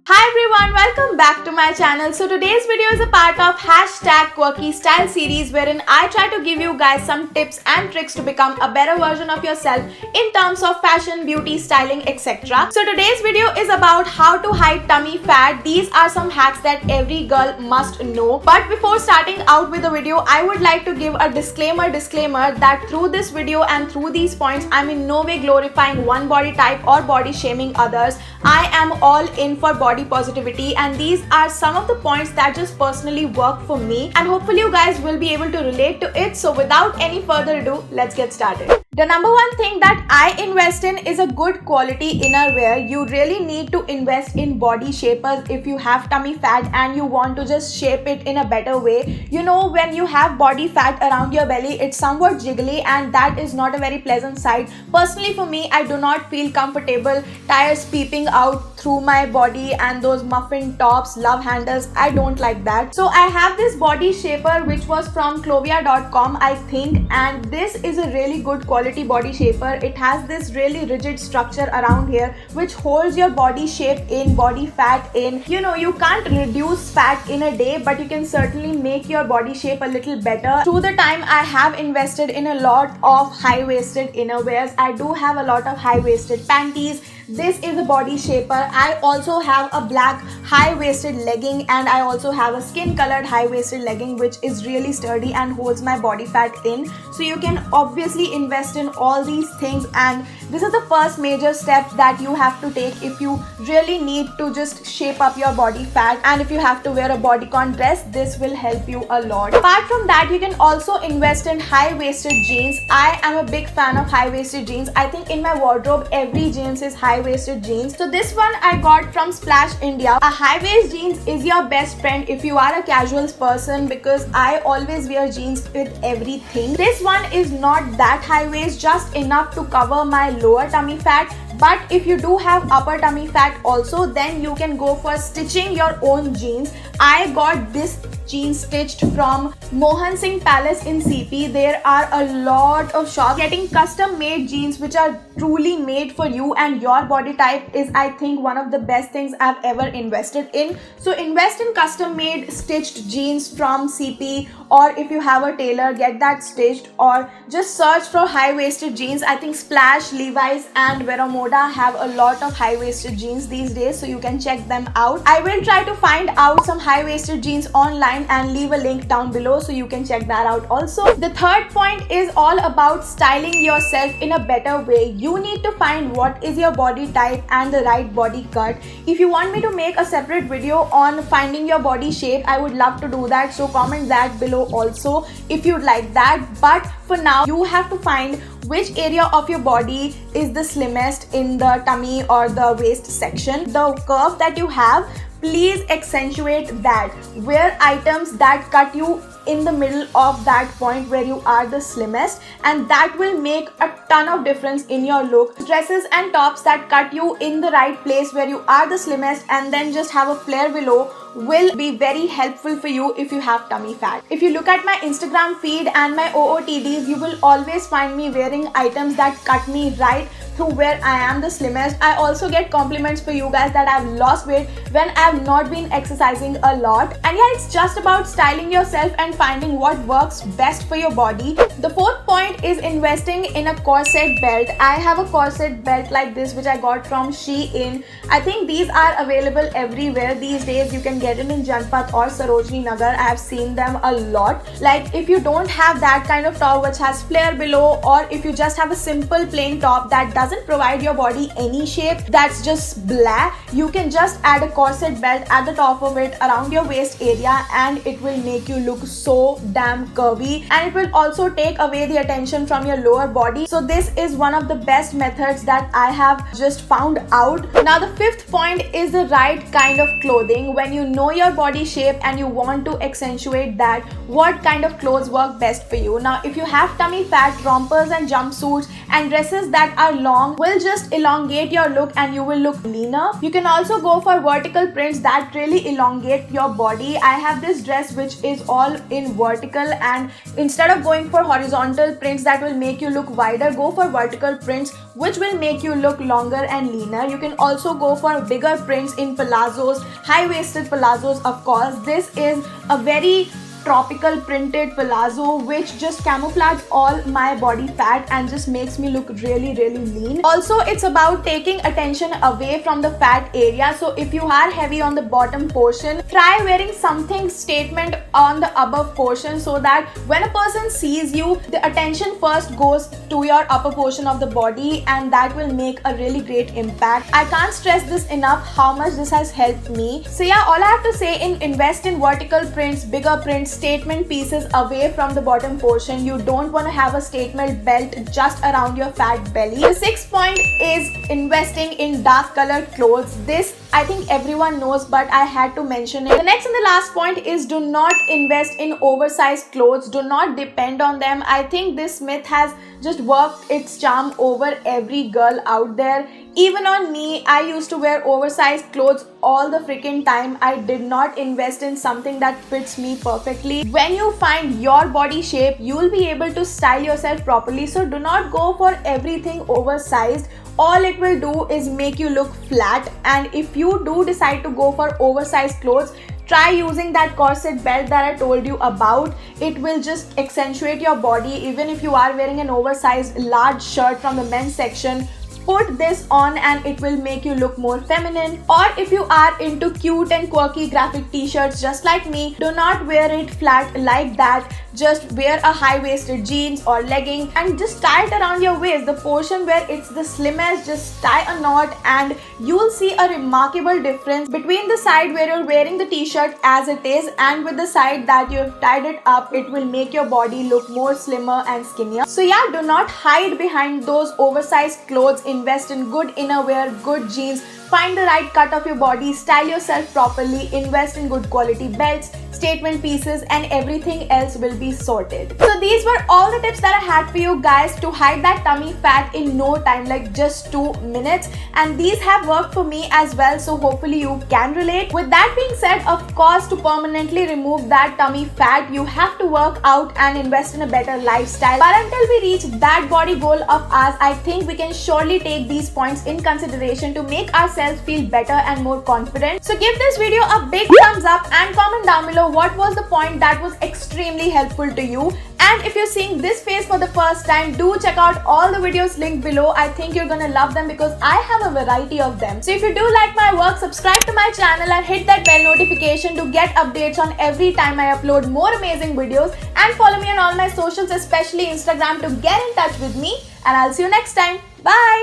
Hi everyone, welcome back to my channel. So today's video is a part of hashtag quirky style series wherein I try to give you guys some tips and tricks to become a better version of yourself in terms of fashion, beauty, styling, etc. So today's video is about how to hide tummy fat. These are some hacks that every girl must know. But before starting out with the video, I would like to give a disclaimer that through this video and through these points, I'm in no way glorifying one body type or body shaming others. I am all in for body positivity, and these are some of the points that just personally work for me, and hopefully you guys will be able to relate to it. So without any further ado, let's get started. The number one thing that I invest in is a good quality innerwear. You really need to invest in body shapers if you have tummy fat and you want to just shape it in a better way. You know, when you have body fat around your belly, it's somewhat jiggly and that is not a very pleasant sight. Personally for me, I do not feel comfortable, tires peeping out through my body and those muffin tops, love handles. I don't like that. So I have this body shaper which was from Clovia.com, I think, and this is a really good quality body shaper. It has this really rigid structure around here which holds your body shape in, body fat in. You know, you can't reduce fat in a day, but you can certainly make your body shape a little better. Through the time, I have invested in a lot of high-waisted innerwears. I do have a lot of high-waisted panties. This is a body shaper. I also have a black high-waisted legging, and I also have a skin-colored high-waisted legging which is really sturdy and holds my body fat in. So you can obviously invest in all these things, and this is the first major step that you have to take if you really need to just shape up your body fat. And if you have to wear a bodycon dress, this will help you a lot. Apart from that, you can also invest in high-waisted jeans. I am a big fan of high-waisted jeans. I think in my wardrobe every jeans is high-waisted jeans. So this one I got from Splash India. A high-waist jeans is your best friend if you are a casual person, because I always wear jeans with everything. This one is not that high-waist, just enough to cover my lower tummy fat. But if you do have upper tummy fat also, then you can go for stitching your own jeans. I got this jeans stitched from Mohan Singh Palace in CP. There are a lot of shops getting custom made jeans which are truly made for you and your body type is, I think, one of the best things I've ever invested in. So invest in custom made stitched jeans from CP, or if you have a tailor, get that stitched, or just search for high-waisted jeans. I think Splash, Levi's and Vero Moda have a lot of high-waisted jeans these days, so you can check them out. I will try to find out some high-waisted jeans online and leave a link down below so you can check that out also. The third point is all about styling yourself in a better way. You need to find what is your body type and the right body cut. If you want me to make a separate video on finding your body shape, I would love to do that, so comment that below also if you'd like that. But for now, you have to find which area of your body is the slimmest in the tummy or the waist section. The curve that you have, please accentuate that. Wear items that cut you in the middle of that point where you are the slimmest, and that will make a ton of difference in your look. Dresses and tops that cut you in the right place where you are the slimmest and then just have a flare below will be very helpful for you if you have tummy fat. If you look at my Instagram feed and my OOTDs, you will always find me wearing items that cut me right through where I am the slimmest. I also get compliments for you guys that I've lost weight when I've not been exercising a lot. And yeah, it's just about styling yourself and finding what works best for your body. The fourth point is investing in a corset belt. I have a corset belt like this which I got from Shein. I think these are available everywhere these days. You can get it in Janpath or Sarojini Nagar. I have seen them a lot. Like if you don't have that kind of top which has flare below, or if you just have a simple plain top that doesn't provide your body any shape, that's just blah, you can just add a corset belt at the top of it around your waist area and it will make you look so damn curvy, and it will also take away the attention from your lower body. So this is one of the best methods that I have just found out. Now the fifth point is the right kind of clothing. When you know your body shape and you want to accentuate that, what kind of clothes work best for you? Now if you have tummy fat, rompers and jumpsuits and dresses that are long long will just elongate your look and you will look leaner. You can also go for vertical prints that really elongate your body. I have this dress which is all in vertical, and instead of going for horizontal prints that will make you look wider, go for vertical prints which will make you look longer and leaner. You can also go for bigger prints in palazzos, high-waisted palazzos of course. This is a very tropical printed palazzo which just camouflage all my body fat and just makes me look really lean. Also, it's about taking attention away from the fat area. So if you are heavy on the bottom portion, try wearing something statement on the above portion so that when a person sees you, the attention first goes to your upper portion of the body, and that will make a really great impact. I can't stress this enough how much this has helped me. So yeah, all I have to say, invest in vertical prints, bigger prints, statement pieces away from the bottom portion. You don't want to have a statement belt just around your fat belly. The sixth point is investing in dark colored clothes. This I think everyone knows, but I had to mention it. The next and the last point is do not invest in oversized clothes. Do not depend on them. I think this myth has just worked its charm over every girl out there. Even on me, I used to wear oversized clothes all the freaking time. I did not invest in something that fits me perfectly. When you find your body shape, you will be able to style yourself properly. So do not go for everything oversized. All it will do is make you look flat. And if you do decide to go for oversized clothes, try using that corset belt that I told you about. It will just accentuate your body. Even if you are wearing an oversized large shirt from the men's section, put this on and it will make you look more feminine. Or if you are into cute and quirky graphic t-shirts just like me, do not wear it flat like that. Just wear a high-waisted jeans or legging and just tie it around your waist. The portion where it's the slimmest, just tie a knot and you will see a remarkable difference between the side where you're wearing the t-shirt as it is and with the side that you've tied it up. It will make your body look more slimmer and skinnier. So yeah, do not hide behind those oversized clothes. Invest in good innerwear, good jeans, find the right cut of your body, style yourself properly, invest in good quality belts, statement pieces, and everything else will be sorted. So these were all the tips that I had for you guys to hide that tummy fat in no time, like just 2 minutes, and these have worked for me as well, so hopefully you can relate. With that being said, of course, to permanently remove that tummy fat, you have to work out and invest in a better lifestyle. But until we reach that body goal of ours, I think we can surely take these points in consideration to make ourselves feel better and more confident. So give this video a big thumbs up and comment down below what was the point that was extremely helpful to you. And if you're seeing this face for the first time, do check out all the videos linked below. I think you're gonna love them because I have a variety of them. So if you do like my work, subscribe to my channel and hit that bell notification to get updates on every time I upload more amazing videos, and follow me on all my socials, especially Instagram, to get in touch with me. And I'll see you next time. Bye!